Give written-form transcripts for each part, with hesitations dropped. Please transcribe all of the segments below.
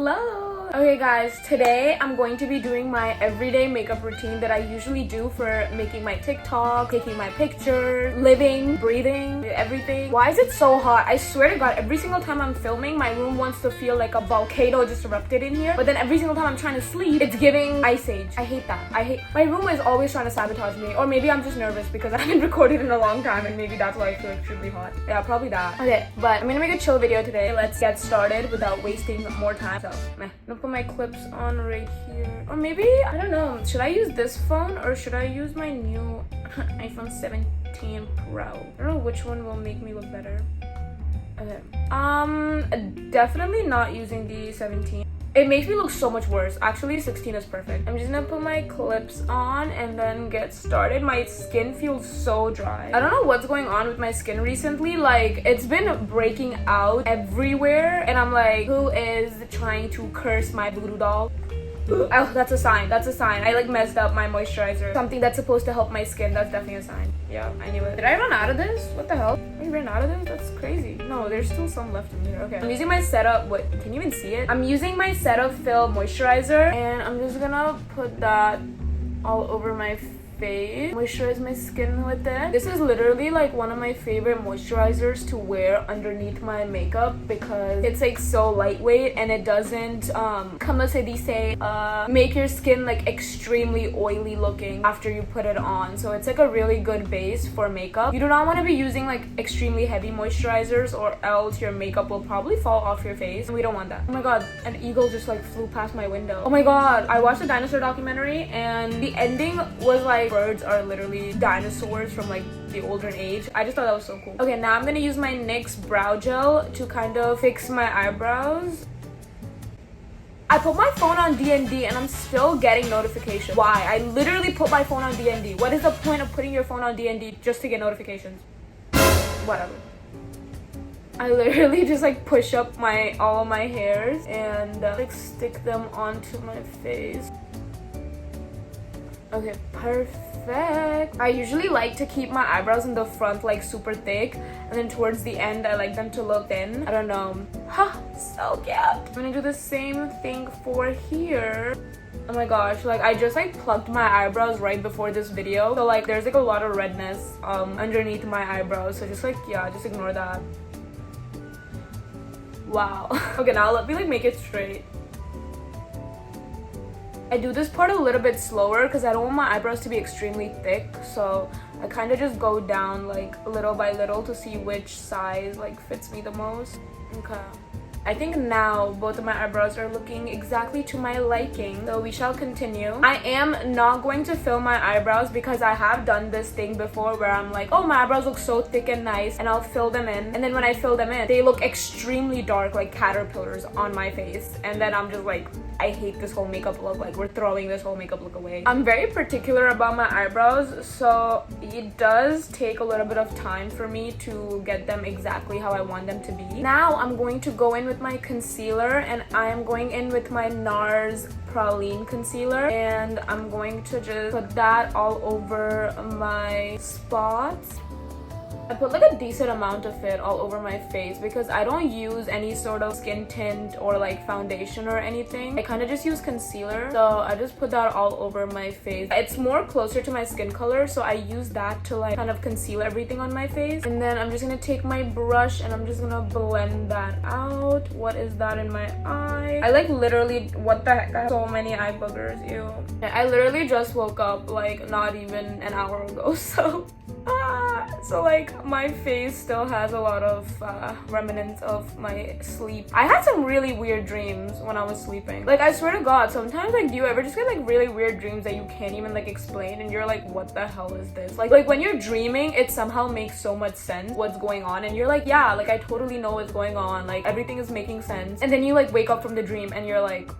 Hello! Okay guys, today I'm going to be doing my everyday makeup routine that I usually do for making my TikTok, taking my pictures, living, breathing, everything. Why is it so hot? I swear to God, every single time I'm filming, my room wants to feel like a volcano just erupted in here. But then every single time I'm trying to sleep, it's giving ice age. I hate that. My room is always trying to sabotage me. Or maybe I'm just nervous because I haven't recorded in a long time and maybe that's why I feel extremely hot. Yeah, probably that. Okay, but I'm gonna make a chill video today. Let's get started without wasting more time. So, I'm gonna put my clips on right here. Or maybe, I don't know, should I use this phone or should I use my new iPhone 17 Pro? I don't know which one will make me look better. Okay. Definitely not using the 17. It makes me look so much worse. Actually, 16 is perfect. I'm just gonna put my clips on and then get started. My skin feels so dry. I don't know what's going on with my skin recently. Like, it's been breaking out everywhere. And I'm like, who is trying to curse my voodoo doll? Oh, that's a sign. That's a sign. I like messed up my moisturizer. Something that's supposed to help my skin. That's definitely a sign. Yeah, I knew it. Did I run out of this? What the hell? I ran out of this? That's crazy. No, there's still some left in here. Okay. I'm using my Setup. What? Can you even see it? I'm using my Setup Fill Moisturizer. And I'm just gonna put that all over my face, moisturize my skin with it. This is literally like one of my favorite moisturizers to wear underneath my makeup because it's like so lightweight and it doesn't como se dice, make your skin like extremely oily looking after you put it on. So it's like a really good base for makeup. You do not want to be using like extremely heavy moisturizers or else your makeup will probably fall off your face. We don't want that. Oh my god, an eagle just like flew past my window. Oh my god, I watched a dinosaur documentary and the ending was like birds are literally dinosaurs from like the older age. I just thought that was so cool. Okay, now I'm gonna use my NYX brow gel to kind of fix my eyebrows. I put my phone on DND and I'm still getting notifications. Why? I literally put my phone on DND. What is the point of putting your phone on DND just to get notifications? Whatever. I literally just like push up all of my hairs and like stick them onto my face. Okay, perfect. I usually like to keep my eyebrows in the front like super thick and then towards the end I like them to look thin. I don't know. Huh, so cute. I'm gonna do the same thing for here. Oh my gosh, like I just like plucked my eyebrows right before this video. So like there's like a lot of redness underneath my eyebrows. So just like, yeah, just ignore that. Wow. Okay, now let me like make it straight. I do this part a little bit slower because I don't want my eyebrows to be extremely thick, so I kind of just go down like little by little to see which size like fits me the most. Okay. I think now both of my eyebrows are looking exactly to my liking, so we shall continue. I am not going to fill my eyebrows because I have done this thing before where I'm like, oh, my eyebrows look so thick and nice, and I'll fill them in. And then when I fill them in, they look extremely dark like caterpillars on my face. And then I'm just like, I hate this whole makeup look. Like, we're throwing this whole makeup look away. I'm very particular about my eyebrows, so it does take a little bit of time for me to get them exactly how I want them to be. Now I'm going to go in with my concealer and I am going in with my NARS Praline concealer and I'm going to just put that all over my spots. I put like a decent amount of it all over my face because I don't use any sort of skin tint or like foundation or anything. I kind of just use concealer, so I just put that all over my face. It's more closer to my skin color, so I use that to like kind of conceal everything on my face. And then I'm just gonna take my brush and I'm just gonna blend that out. What is that in my eye? I like literally, what the heck, I have so many eye boogers, ew. I literally just woke up like not even an hour ago, so so like my face still has a lot of remnants of my sleep. I had some really weird dreams when I was sleeping. Like, I swear to God, sometimes like, do you ever just get like really weird dreams that you can't even like explain and you're like, what the hell is this? Like when you're dreaming, it somehow makes so much sense what's going on and you're like, yeah, like I totally know what's going on, like everything is making sense. And then you like wake up from the dream and you're like,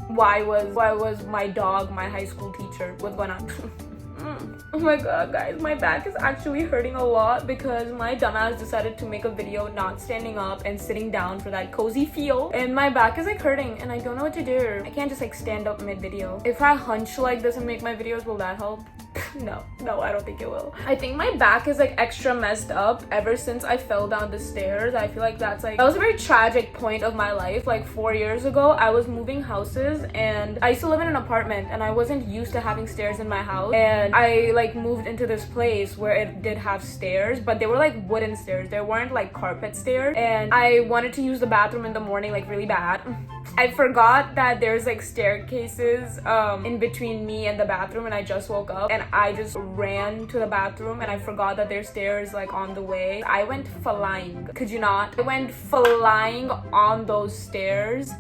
why was my dog my high school teacher? What's going on? Oh my god, guys, my back is actually hurting a lot because my dumbass decided to make a video not standing up and sitting down for that cozy feel, and my back is like hurting and I don't know what to do. I can't just like stand up mid-video. If I hunch like this and make my videos, will that help? No, I don't think it will. I think my back is like extra messed up ever since I fell down the stairs. I feel like that was a very tragic point of my life. Like 4 years ago, I was moving houses and I used to live in an apartment and I wasn't used to having stairs in my house, and I like moved into this place where it did have stairs, but they were like wooden stairs. They weren't like carpet stairs, and I wanted to use the bathroom in the morning like really bad. I forgot that there's like staircases in between me and the bathroom, and I just woke up and I just ran to the bathroom and I forgot that there's stairs like on the way. I went flying. Could you not? I went flying on those stairs.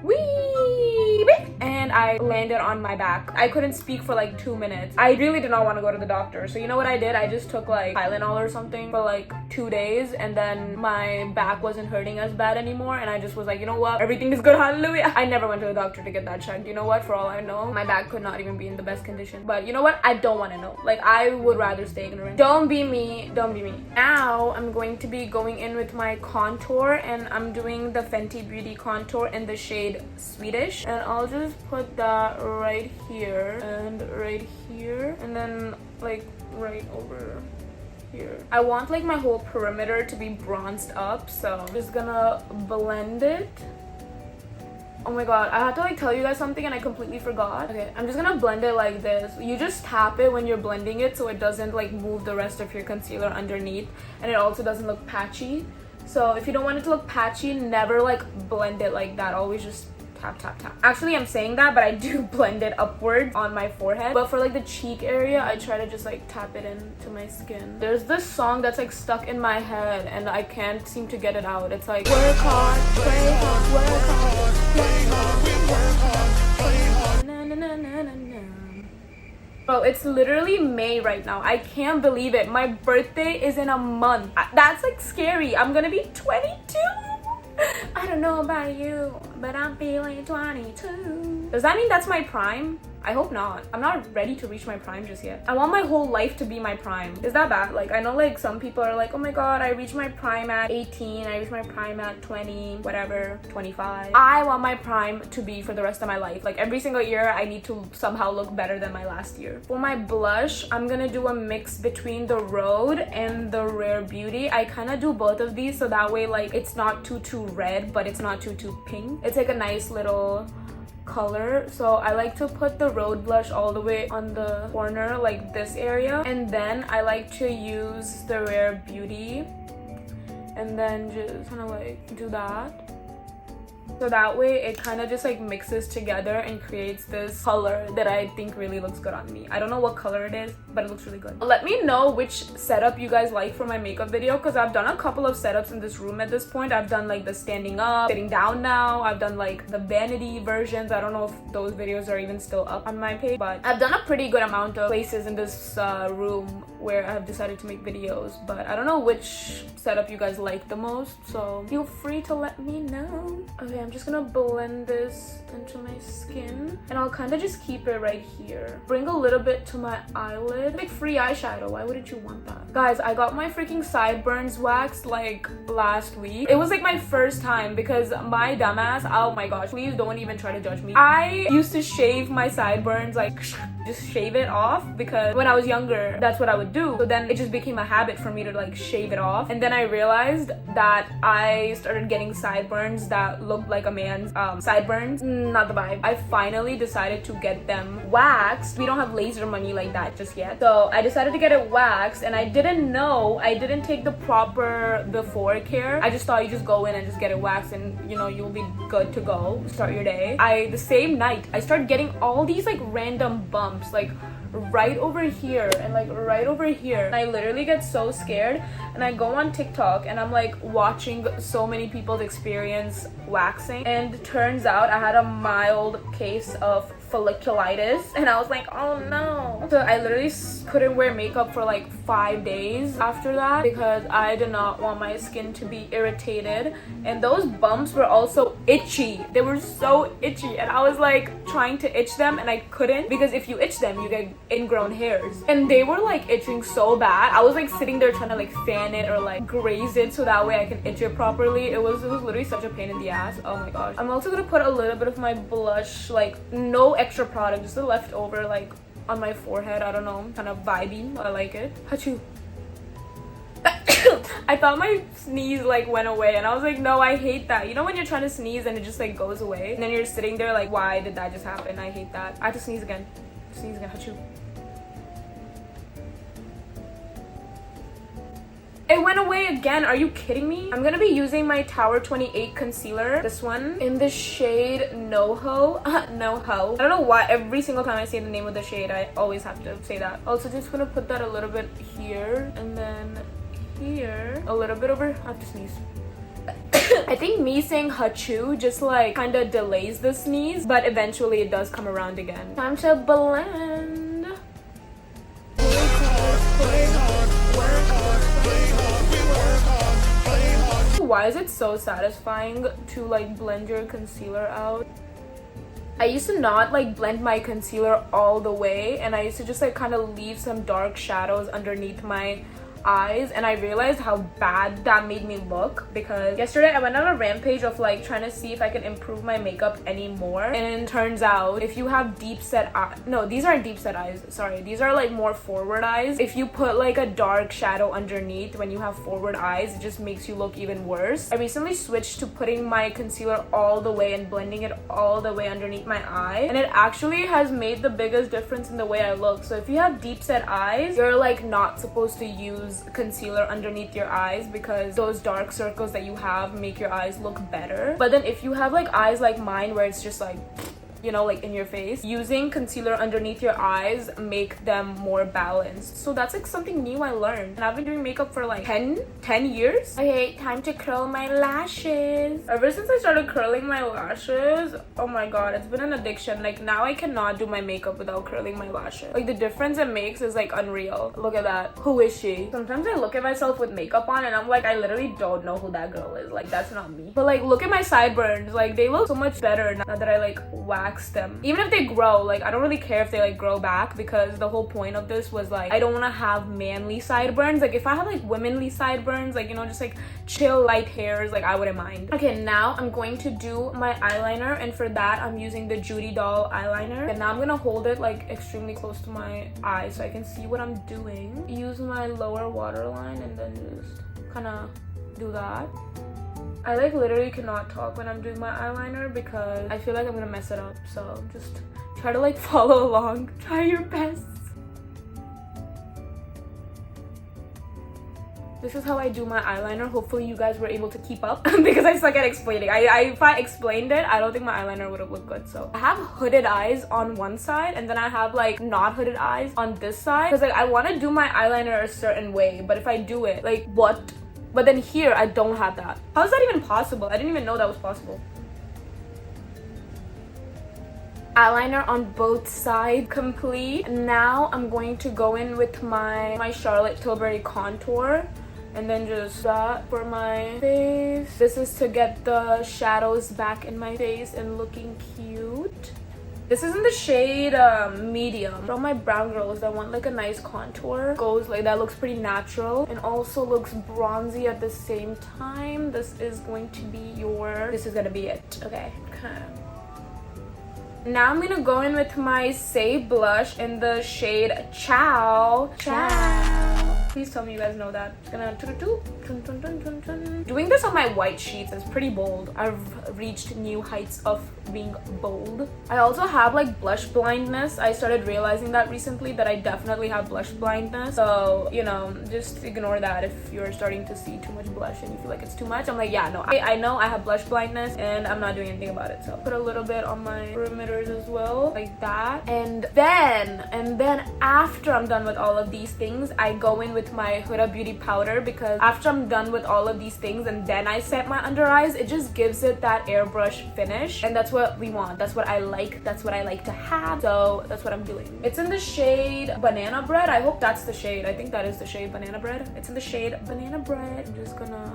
Whee! And I landed on my back. I couldn't speak for like 2 minutes. I really did not want to go to the doctor. So you know what I did? I just took like Tylenol or something for like 2 days, and then my back wasn't hurting as bad anymore, and I just was like, you know what? Everything is good, hallelujah. I never went to the doctor to get that checked. You know what? For all I know, my back could not even be in the best condition. But you know what? I don't want to know. Like, I would rather stay ignorant. Don't be me. Don't be me. Now I'm going to be going in with my contour, and I'm doing the Fenty Beauty contour in the shade Swedish, and I'll just put that right here and right here, and then like right over here. I want like my whole perimeter to be bronzed up, so I'm just gonna blend it. Oh my god, I had to like tell you guys something and I completely forgot. Okay, I'm just gonna blend it like this. You just tap it when you're blending it so it doesn't like move the rest of your concealer underneath, and it also doesn't look patchy. So if you don't want it to look patchy, never like blend it like that. Always just tap, tap, tap. Actually, I'm saying that, but I do blend it upward on my forehead. But for like the cheek area, I try to just like tap it into my skin. There's this song that's like stuck in my head and I can't seem to get it out. It's like, work hard, play hard, work hard, play hard, work hard, play hard, na na na na na na. Bro, it's literally May right now. I can't believe it. My birthday is in a month. That's like scary. I'm gonna be 22. I don't know about you, but I'm feeling 22. Does that mean that's my prime? I hope not. I'm not ready to reach my prime just yet. I want my whole life to be my prime. Is that bad? Like, I know like some people are like, oh my god, I reached my prime at 18, I reached my prime at 20, whatever, 25. I want my prime to be for the rest of my life. Like every single year, I need to somehow look better than my last year. For my blush, I'm gonna do a mix between the Rhode and the Rare Beauty. I kind of do both of these so that way like it's not too red, but it's not too pink. It's like a nice little color. So I like to put the Rhode blush all the way on the corner, like this area, and then I like to use the Rare Beauty and then just kind of like do that. So that way it kind of just like mixes together and creates this color that I think really looks good on me. I don't know what color it is, but it looks really good. Let me know which setup you guys like for my makeup video, because I've done a couple of setups in this room at this point. I've done like the standing up, sitting down now. I've done like the vanity versions. I don't know if those videos are even still up on my page, but I've done a pretty good amount of places in this room where I've decided to make videos, but I don't know which setup you guys like the most, so feel free to let me know. Okay, I'm just gonna blend this into my skin, and I'll kind of just keep it right here. Bring a little bit to my eyelid. Like free eyeshadow, why wouldn't you want that? Guys, I got my freaking sideburns waxed like last week. It was like my first time because my dumbass, oh my gosh, please don't even try to judge me. I used to shave my sideburns, like just shave it off, because when I was younger, that's what I would do. So then it just became a habit for me to like shave it off, and then I realized that I started getting sideburns that looked like a man's sideburns. Not the vibe. I finally decided to get them waxed. We don't have laser money like that just yet, so I decided to get it waxed, and I didn't know, I didn't take the proper before care. I just thought you just go in and just get it waxed and you know you'll be good to go, start your day. The same night I started getting all these like random bumps, like right over here and like right over here, and I literally get so scared, and I go on TikTok and I'm like watching so many people's experience waxing, and it turns out I had a mild case of folliculitis, and I was like, oh no. So I literally couldn't wear makeup for like 5 days after that because I did not want my skin to be irritated, and those bumps were also itchy. They were so itchy, and I was like trying to itch them and I couldn't, because if you itch them you get ingrown hairs, and they were like itching so bad. I was like sitting there trying to like fan it or like graze it so that way I can itch it properly. It was literally such a pain in the ass. Oh my gosh. I'm also gonna put a little bit of my blush, like no extra product, just the leftover like on my forehead. I don't know, kind of vibey. I like it. Achoo. I thought my sneeze like went away and I was like, no, I hate that. You know when you're trying to sneeze and it just like goes away and then you're sitting there like, why did that just happen? I hate that. I have to sneeze again. Sneeze again. Achoo. It went away again. Are you kidding me? I'm gonna be using my Tower 28 concealer, this one, in the shade NoHo. NoHo. I don't know why every single time I say the name of the shade, I always have to say that. Also, just gonna put that a little bit here and then here, a little bit over. I have to sneeze. I think me saying hachu just like kind of delays the sneeze, but eventually it does come around again. Time to blend. Why is it so satisfying to like blend your concealer out? I used to not like blend my concealer all the way and I used to just like kind of leave some dark shadows underneath my eyes, and I realized how bad that made me look because yesterday I went on a rampage of like trying to see if I can improve my makeup anymore, and it turns out if you have deep set eyes, no, these aren't deep set eyes, sorry, these are like more forward eyes. If you put like a dark shadow underneath when you have forward eyes, it just makes you look even worse. I recently switched to putting my concealer all the way and blending it all the way underneath my eye, and it actually has made the biggest difference in the way I look. So if you have deep set eyes, you're like not supposed to use concealer underneath your eyes because those dark circles that you have make your eyes look better. But then if you have like eyes like mine where it's just like, you know, like in your face, using concealer underneath your eyes make them more balanced. So that's like something new I learned, and I've been doing makeup for like 10 years. Okay, time to curl my lashes. Ever since I started curling my lashes, oh my god, it's been an addiction. Like now I cannot do my makeup without curling my lashes. Like the difference it makes is like unreal. Look at that. Who is she? Sometimes I look at myself with makeup on and I'm like, I literally don't know who that girl is. Like that's not me. But like look at my sideburns, like they look so much better now that I like wax them. Even if they grow, like I don't really care if they like grow back, because the whole point of this was like I don't want to have manly sideburns. Like if I have like womanly sideburns, like, you know, just like chill light hairs, like I wouldn't mind. Okay, now I'm going to do my eyeliner, and for that I'm using the Judy Doll eyeliner, and now I'm gonna hold it like extremely close to my eye so I can see what I'm doing. Use my lower waterline and then just kind of do that. I like literally cannot talk when I'm doing my eyeliner because I feel like I'm gonna mess it up, so just try to like follow along. Try your best. This is how I do my eyeliner. Hopefully you guys were able to keep up because I suck at explaining. If I explained it, I don't think my eyeliner would have looked good. So I have hooded eyes on one side and then I have like not hooded eyes on this side because like I want to do my eyeliner a certain way, but if I do it like what? But then here, I don't have that. How is that even possible? I didn't even know that was possible. Eyeliner on both sides complete. Now I'm going to go in with my Charlotte Tilbury contour. And then just that for my face. This is to get the shadows back in my face and looking cute. This is in the shade medium. For all my brown girls that want like a nice contour, goes like that, looks pretty natural and also looks bronzy at the same time. This is going to be it. Okay. Now I'm gonna go in with my Say blush in the shade Ciao. Please tell me you guys know that. Just gonna doing this on my white sheets is pretty bold. I've reached new heights of being bold. I also have like blush blindness. I started realizing that recently, that I definitely have blush blindness. So, you know, just ignore that if you're starting to see too much blush and you feel like it's too much. I'm like, yeah, no, I know I have blush blindness and I'm not doing anything about it. So put a little bit on my perimeters as well, like that. And then after I'm done with all of these things, I go in with my Huda Beauty powder, because after I'm done with all of these things and then I set my under eyes, it just gives it that airbrush finish, and that's what we want. That's what I like. That's what I like to have. So that's what I'm doing. It's in the shade Banana Bread. I hope that's the shade. I think that is the shade Banana Bread. It's in the shade Banana Bread. I'm just gonna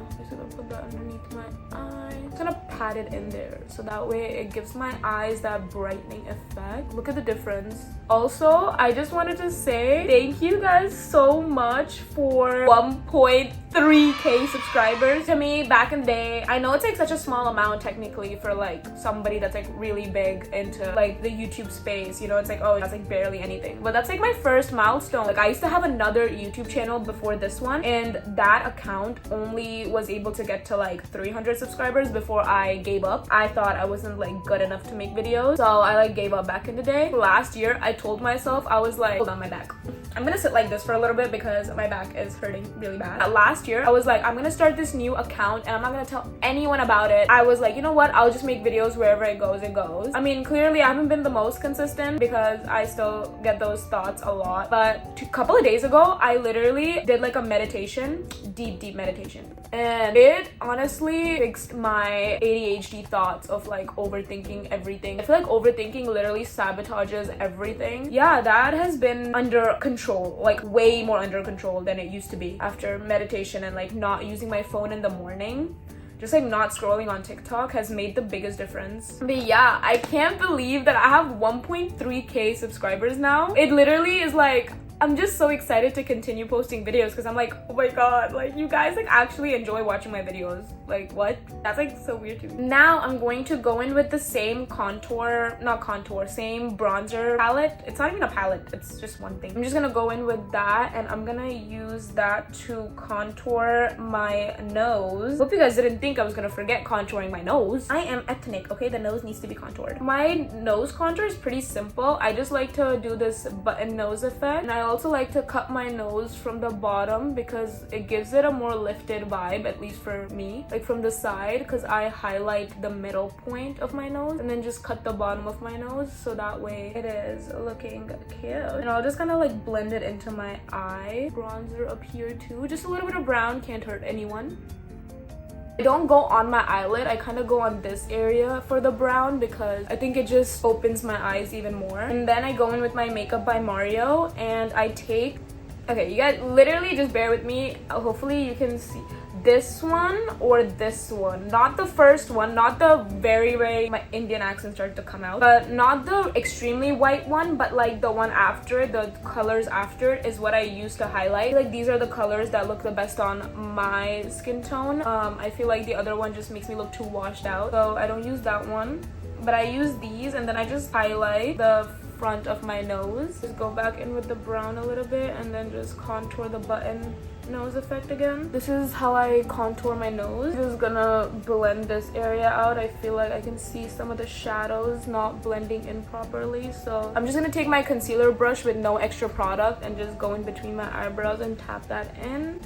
put that underneath my eye. I'm just gonna pat it in there so that way it gives my eyes that brightening effect. Look at the difference. Also, I just wanted to say thank you guys so much for 1.3 1.3k subscribers. To me, back in the day, I know it's like such a small amount technically for like somebody that's like really big into like the YouTube space, you know, it's like, oh, that's like barely anything, but that's like my first milestone. Like I used to have another YouTube channel before this one, and that account only was able to get to like 300 subscribers before I gave up. I thought I wasn't like good enough to make videos, so I like gave up back in the day. Last year I told myself, I was like, hold on, my back, I'm gonna sit like this for a little bit because my back is hurting really bad. Last year I was like, I'm gonna start this new account and I'm not gonna tell anyone about it. I was like, you know what, I'll just make videos wherever it goes, it goes. I mean, clearly I haven't been the most consistent because I still get those thoughts a lot, but a couple of days ago I literally did like a meditation, deep meditation, and it honestly fixed my ADHD thoughts of like overthinking everything. I feel like overthinking literally sabotages everything. Yeah, that has been under control, like way more under control than it used to be after meditation and like not using my phone in the morning. Just like not scrolling on TikTok has made the biggest difference. But yeah, I can't believe that I have 1.3k subscribers now. It literally is like, I'm just so excited to continue posting videos because I'm like, oh my god, like you guys like actually enjoy watching my videos. Like what? That's like so weird to me. Now I'm going to go in with the same same bronzer palette. It's not even a palette, it's just one thing. I'm just gonna go in with that and I'm gonna use that to contour my nose. Hope you guys didn't think I was gonna forget contouring my nose. I am ethnic, okay? The nose needs to be contoured. My nose contour is pretty simple. I just like to do this button nose effect, and I also like to cut my nose from the bottom because it gives it a more lifted vibe, at least for me, like from the side, because I highlight the middle point of my nose and then just cut the bottom of my nose so that way it is looking cute. And I'll just kind of like blend it into my eye. Bronzer up here too, just a little bit of brown, can't hurt anyone. I don't go on my eyelid, I kind of go on this area for the brown because I think it just opens my eyes even more. And then I go in with my Makeup by Mario and I take, okay, you guys literally just bear with me, hopefully you can see this one or this one, not the first one, not the very my Indian accent started to come out, but not the extremely white one, but like the one after, the colors after is what I use to highlight. Like these are the colors that look the best on my skin tone. I feel like the other one just makes me look too washed out, so I don't use that one, but I use these and then I just highlight the front of my nose. Just go back in with the brown a little bit and then just contour the button nose effect again. This is how I contour my nose. Just gonna blend this area out. I feel like I can see some of the shadows not blending in properly, so I'm just gonna take my concealer brush with no extra product and just go in between my eyebrows and tap that in.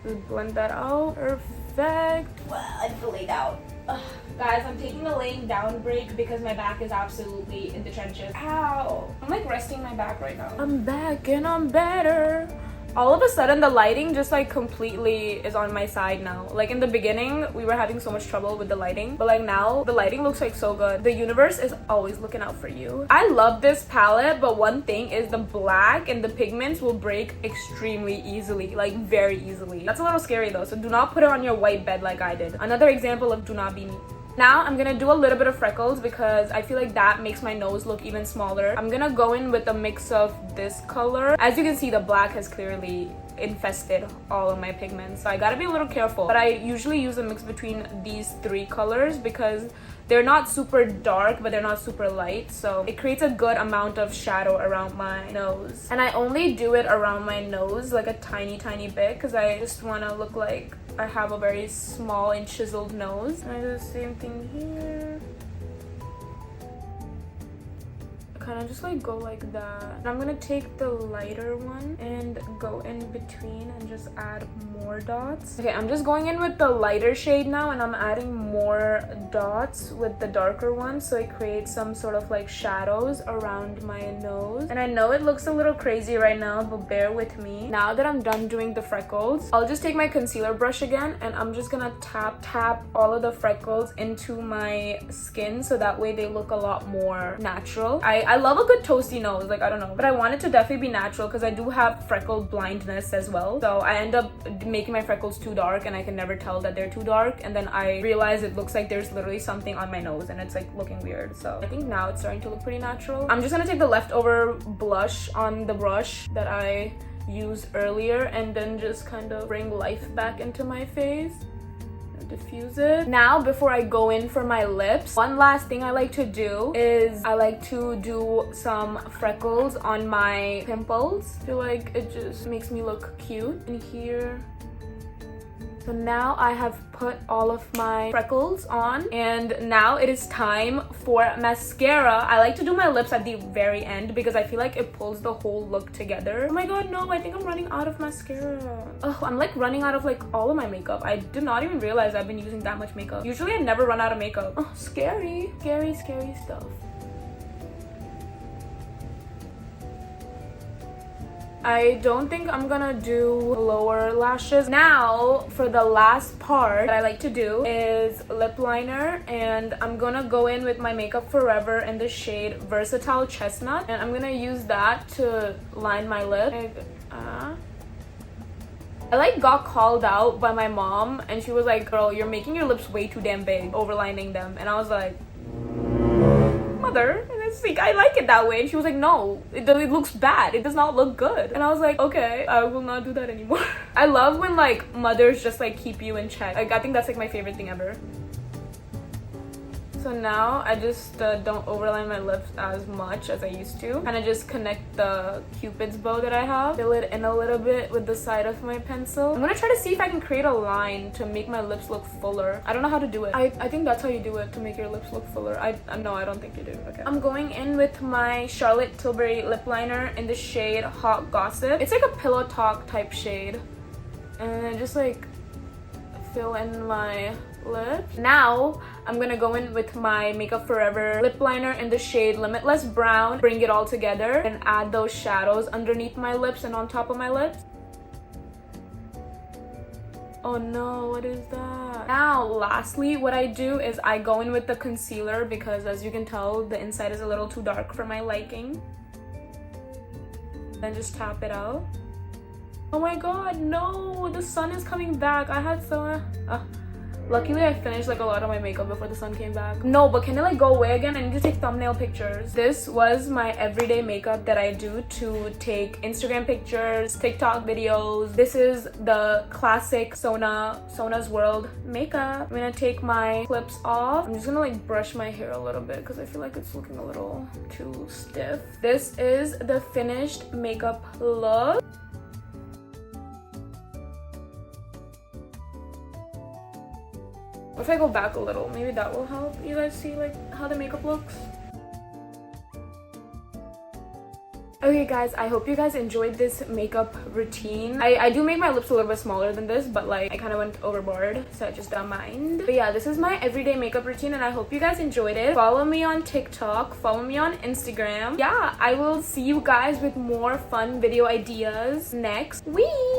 Just blend that out. Perfect. Well, I feel laid out. Ugh. Guys, I'm taking a laying down break because my back is absolutely in the trenches. Ow! I'm like resting my back right now. I'm back and I'm better. All of a sudden the lighting just like completely is on my side now. Like in the beginning we were having so much trouble with the lighting, but like now the lighting looks like so good. The universe is always looking out for you. I love this palette, but one thing is the black and the pigments will break extremely easily, like very easily. That's a little scary though, so do not put it on your white bed like I did. Another example of do not be me. Now I'm gonna do a little bit of freckles because I feel like that makes my nose look even smaller. I'm gonna go in with a mix of this color. As you can see, the black has clearly infested all of my pigments, so I gotta be a little careful. But I usually use a mix between these three colors because they're not super dark, but they're not super light, so it creates a good amount of shadow around my nose. And I only do it around my nose, like a tiny bit, because I just want to look like I have a very small and chiseled nose. And I do the same thing here. Kind of just like go like that. And I'm gonna take the lighter one and go in between and just add more dots. Okay, I'm just going in with the lighter shade now and I'm adding more dots with the darker one, so it creates some sort of like shadows around my nose. And I know it looks a little crazy right now, but bear with me. Now that I'm done doing the freckles, I'll just take my concealer brush again and I'm just gonna tap all of the freckles into my skin so that way they look a lot more natural. I love a good toasty nose, like I don't know, but I want it to definitely be natural because I do have freckle blindness as well, so I end up making my freckles too dark and I can never tell that they're too dark, and then I realize it looks like there's literally something on my nose and it's like looking weird. So I think now it's starting to look pretty natural. I'm just gonna take the leftover blush on the brush that I used earlier and then just kind of bring life back into my face. Diffuse it. Now, before I go in for my lips, one last thing I like to do is I like to do some freckles on my pimples. I feel like it just makes me look cute in here. So now I have put all of my freckles on, and now it is time for mascara. I like to do my lips at the very end because I feel like it pulls the whole look together. Oh my god, no, I think I'm running out of mascara. Oh, I'm like running out of like all of my makeup. I did not even realize I've been using that much makeup. Usually I never run out of makeup. Oh, scary. Scary, scary stuff. I don't think I'm gonna do lower lashes. Now, for the last part that I like to do is lip liner, and I'm gonna go in with my Makeup Forever in the shade Versatile Chestnut, and I'm gonna use that to line my lip. I like got called out by my mom, and she was like, girl, you're making your lips way too damn big, overlining them. And I was like, mother, I like it that way. And she was like, no, it looks bad, it does not look good. And I was like, okay, I will not do that anymore. I love when like mothers just like keep you in check. Like, I think that's like my favorite thing ever. So now I just don't overline my lips as much as I used to. Kind of just connect the Cupid's bow that I have. Fill it in a little bit with the side of my pencil. I'm gonna try to see if I can create a line to make my lips look fuller. I don't know how to do it. I think that's how you do it, to make your lips look fuller. No, I don't think you do. Okay. I'm going in with my Charlotte Tilbury lip liner in the shade Hot Gossip. It's like a pillow talk type shade. And I just like fill in my lips. Now I'm gonna go in with my Makeup Forever lip liner in the shade Limitless Brown, bring it all together, and add those shadows underneath my lips and on top of my lips. Oh no, what is that? Now, lastly, what I do is I go in with the concealer because, as you can tell, the inside is a little too dark for my liking. Then just tap it out. Oh my god, no, the sun is coming back. I had so luckily I finished like a lot of my makeup before the sun came back. No, but can it like go away again? I need to take thumbnail pictures. This was my everyday makeup that I do to take Instagram pictures, TikTok videos. This is the classic sonazwrld makeup. I'm gonna take my clips off. I'm just gonna like brush my hair a little bit because I feel like it's looking a little too stiff. This is the finished makeup look. If I go back a little, maybe that will help you guys see like how the makeup looks. Okay guys, I hope you guys enjoyed this makeup routine. I do make my lips a little bit smaller than this, but like I kind of went overboard, so I just don't mind. But yeah, this is my everyday makeup routine and I hope you guys enjoyed it. Follow me on TikTok, follow me on Instagram. Yeah, I will see you guys with more fun video ideas next week.